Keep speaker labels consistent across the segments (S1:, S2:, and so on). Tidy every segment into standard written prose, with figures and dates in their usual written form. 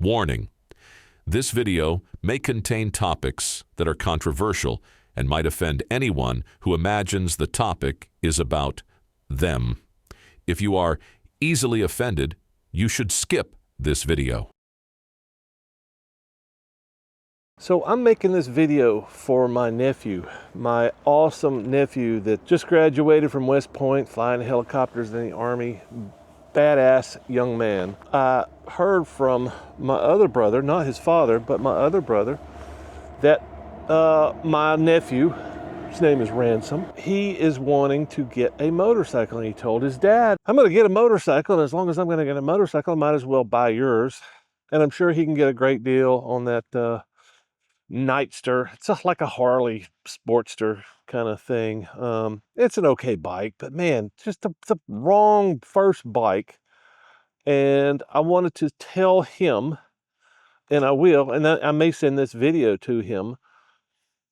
S1: Warning: this video may contain topics that are controversial and might offend anyone who imagines the topic is about them. If you are easily offended, you should skip this video.
S2: So I'm making this video for my nephew, my awesome nephew that just graduated from West Point, flying helicopters in the Army. Badass young man. I heard from my other brother, not his father, but my other brother, that my nephew, his name is Ransom, he is wanting to get a motorcycle. And he told his dad, I'm going to get a motorcycle, and as long as I'm going to get a motorcycle, I might as well buy yours. And I'm sure he can get a great deal on that Nightster. It's like a Harley Sportster kind of thing. It's an okay bike, but man, just the wrong first bike. And I wanted to tell him, and I will, and I may send this video to him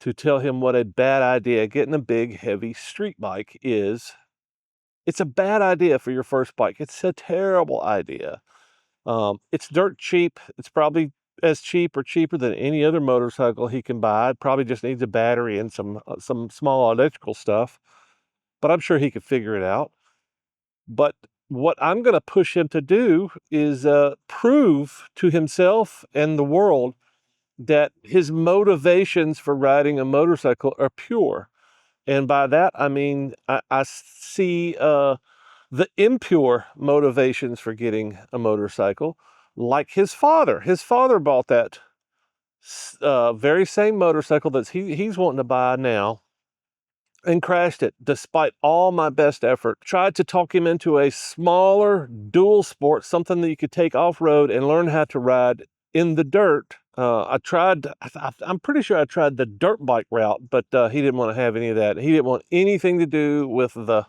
S2: to tell him what a bad idea getting a big, heavy street bike is. It's a bad idea for your first bike. It's a terrible idea. It's dirt cheap. It's probably as cheap or cheaper than any other motorcycle he can buy. It probably just needs a battery and some small electrical stuff, but I'm sure he could figure it out. But what I'm going to push him to do is prove to himself and the world that his motivations for riding a motorcycle are pure. And by that, I mean, I see the impure motivations for getting a motorcycle, like his father. His father bought that very same motorcycle that he's wanting to buy now and crashed it despite all my best effort. Tried to talk him into a smaller dual sport, something that you could take off-road and learn how to ride in the dirt. I'm pretty sure I tried the dirt bike route, but he didn't want to have any of that. He didn't want anything to do with the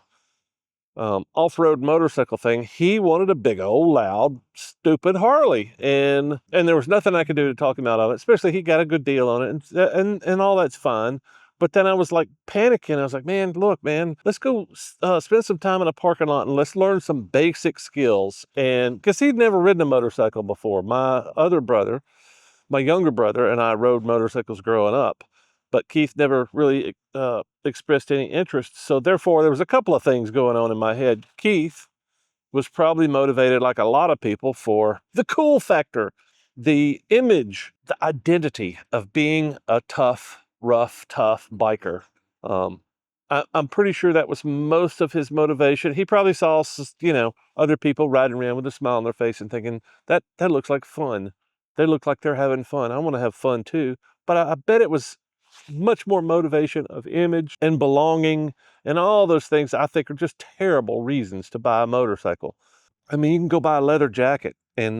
S2: off-road motorcycle thing. He wanted a big old loud stupid Harley, and there was nothing I could do to talk him out of it. Especially he got a good deal on it, and all that's fine. But then I was like panicking. I was like, man, look, man, let's go spend some time in a parking lot and let's learn some basic skills. And because he'd never ridden a motorcycle before. My other brother, my younger brother, and I rode motorcycles growing up, but Keith never really expressed any interest. So therefore, there was a couple of things going on in my head. Keith was probably motivated, like a lot of people, for the cool factor, the image, the identity of being a tough, rough, tough biker. I'm pretty sure that was most of his motivation. He probably saw, other people riding around with a smile on their face and thinking, that looks like fun. They look like they're having fun. I want to have fun too. But I bet it was much more motivation of image and belonging and all those things I think are just terrible reasons to buy a motorcycle. I mean, you can go buy a leather jacket and,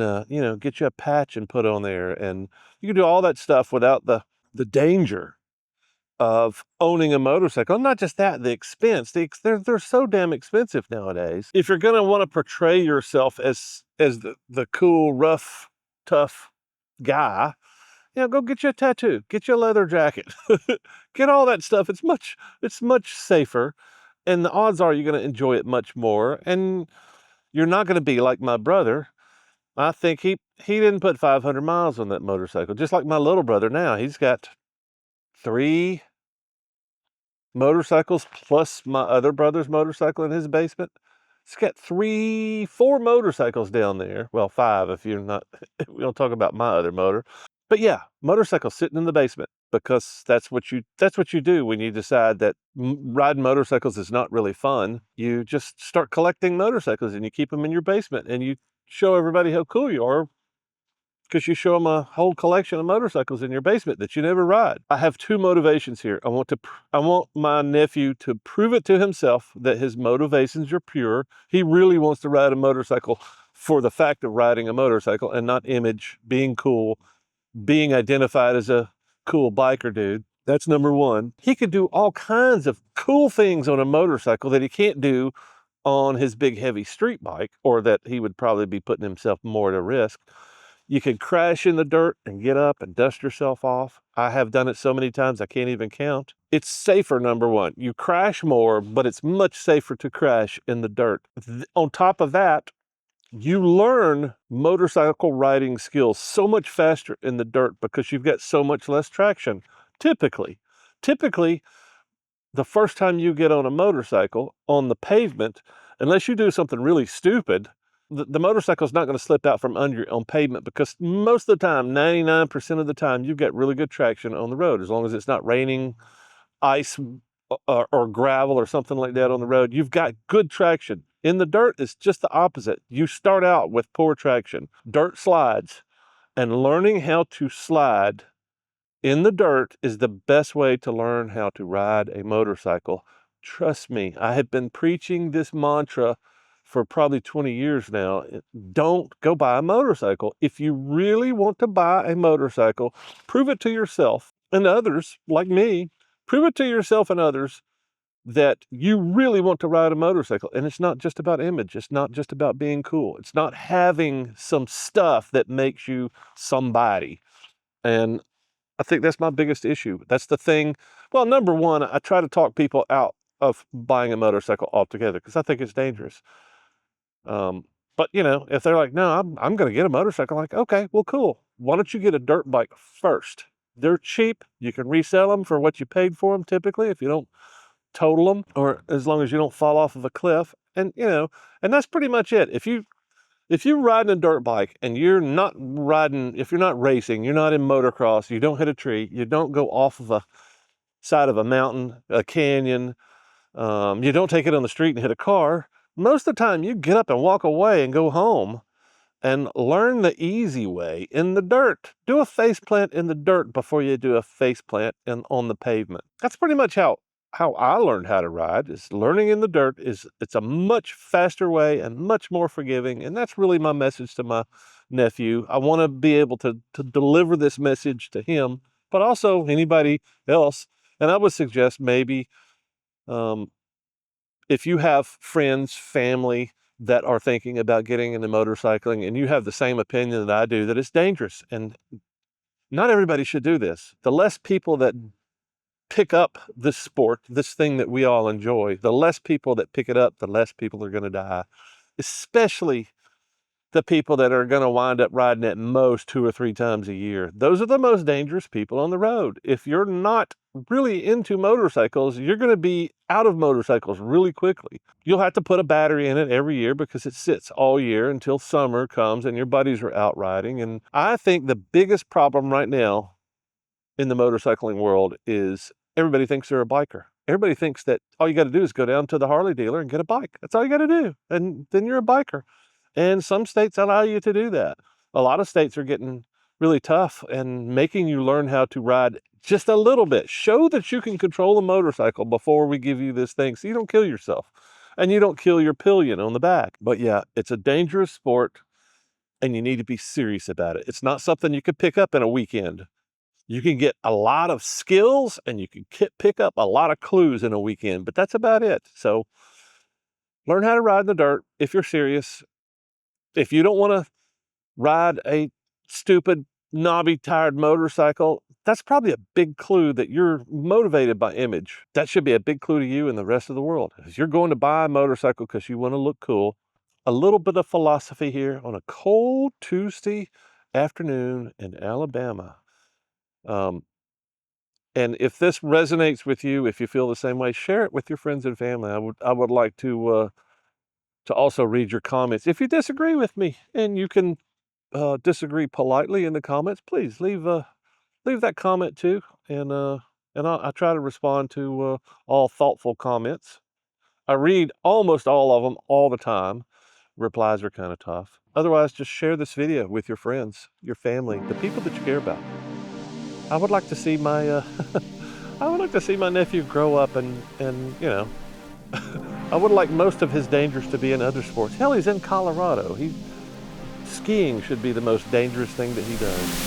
S2: get you a patch and put on there. And you can do all that stuff without the danger of owning a motorcycle. Not just that, the expense. They're so damn expensive nowadays. If you're going to want to portray yourself as the cool, rough, tough guy, go get you a tattoo, get you a leather jacket, get all that stuff. It's much safer, and the odds are you're going to enjoy it much more, and you're not going to be like my brother. I think he didn't put 500 miles on that motorcycle, just like my little brother now. He's got 3 motorcycles plus my other brother's motorcycle in his basement. He's got 4 motorcycles down there. Well, 5 if you're not, we don't talk about my other motor. But yeah, motorcycles sitting in the basement, because that's what you do when you decide that riding motorcycles is not really fun. You just start collecting motorcycles and you keep them in your basement and you show everybody how cool you are, because you show them a whole collection of motorcycles in your basement that you never ride. I have 2 motivations here. I want my nephew to prove it to himself that his motivations are pure. He really wants to ride a motorcycle for the fact of riding a motorcycle and not image, being cool, being identified as a cool biker dude. That's number 1. He could do all kinds of cool things on a motorcycle that he can't do on his big heavy street bike, or that he would probably be putting himself more at risk. You can crash in the dirt and get up and dust yourself off. I have done it so many times I can't even count. It's safer, number 1. You crash more, but it's much safer to crash in the dirt. On top of that, You learn motorcycle riding skills so much faster in the dirt because you've got so much less traction. Typically, the first time you get on a motorcycle on the pavement, unless you do something really stupid, the motorcycle's not going to slip out from under you on pavement because most of the time, 99% of the time, you've got really good traction on the road. As long as it's not raining, ice, or gravel or something like that on the road, you've got good traction. In the dirt, it's just the opposite. You start out with poor traction. Dirt slides, and learning how to slide in the dirt is the best way to learn how to ride a motorcycle. Trust me, I have been preaching this mantra for probably 20 years now. Don't go buy a motorcycle. If you really want to buy a motorcycle, prove it to yourself and others, like me, prove it to yourself and others that you really want to ride a motorcycle. And it's not just about image. It's not just about being cool. It's not having some stuff that makes you somebody. And I think that's my biggest issue. That's the thing. Well, number one, I try to talk people out of buying a motorcycle altogether because I think it's dangerous. But if they're like, no, I'm going to get a motorcycle, I'm like, okay, well, cool. Why don't you get a dirt bike first? They're cheap. You can resell them for what you paid for them typically if you don't total them, or as long as you don't fall off of a cliff. And and that's pretty much it. If you're riding a dirt bike and you're not riding, if you're not racing, you're not in motocross, you don't hit a tree, you don't go off of a side of a mountain, a canyon, you don't take it on the street and hit a car, most of the time you get up and walk away and go home and learn the easy way in the dirt. Do a face plant in the dirt before you do a face plant on the pavement. That's pretty much how I learned how to ride. Is learning in the dirt. It's a much faster way and much more forgiving, and that's really my message to my nephew. I want to be able to deliver this message to him, but also anybody else. And I would suggest maybe if you have friends, family that are thinking about getting into motorcycling and you have the same opinion that I do, that it's dangerous and not everybody should do this. The less people that pick up this sport, this thing that we all enjoy, the less people that pick it up, the less people are going to die, especially the people that are going to wind up riding at most 2 or 3 times a year. Those are the most dangerous people on the road. If you're not really into motorcycles, you're going to be out of motorcycles really quickly. You'll have to put a battery in it every year because it sits all year until summer comes and your buddies are out riding. And I think the biggest problem right now in the motorcycling world is everybody thinks they're a biker. Everybody thinks that all you got to do is go down to the Harley dealer and get a bike. That's all you got to do. And then you're a biker. And some states allow you to do that. A lot of states are getting really tough and making you learn how to ride just a little bit. Show that you can control a motorcycle before we give you this thing so you don't kill yourself and you don't kill your pillion on the back. But yeah, it's a dangerous sport and you need to be serious about it. It's not something you could pick up in a weekend. You can get a lot of skills and you can pick up a lot of clues in a weekend, but that's about it. So learn how to ride in the dirt if you're serious. If you don't want to ride a stupid, knobby, tired motorcycle, that's probably a big clue that you're motivated by image. That should be a big clue to you and the rest of the world. If you're going to buy a motorcycle because you want to look cool, a little bit of philosophy here on a cold Tuesday afternoon in Alabama. And if this resonates with you, if you feel the same way, share it with your friends and family. I would like to also read your comments. If you disagree with me and you can disagree politely in the comments, please leave that comment too. And I try to respond to all thoughtful comments. I read almost all of them all the time. Replies are kind of tough. Otherwise, just share this video with your friends, your family, the people that you care about. I would like to see my I would like to see my nephew grow up and I would like most of his dangers to be in other sports. Hell, he's in Colorado. Skiing should be the most dangerous thing that he does.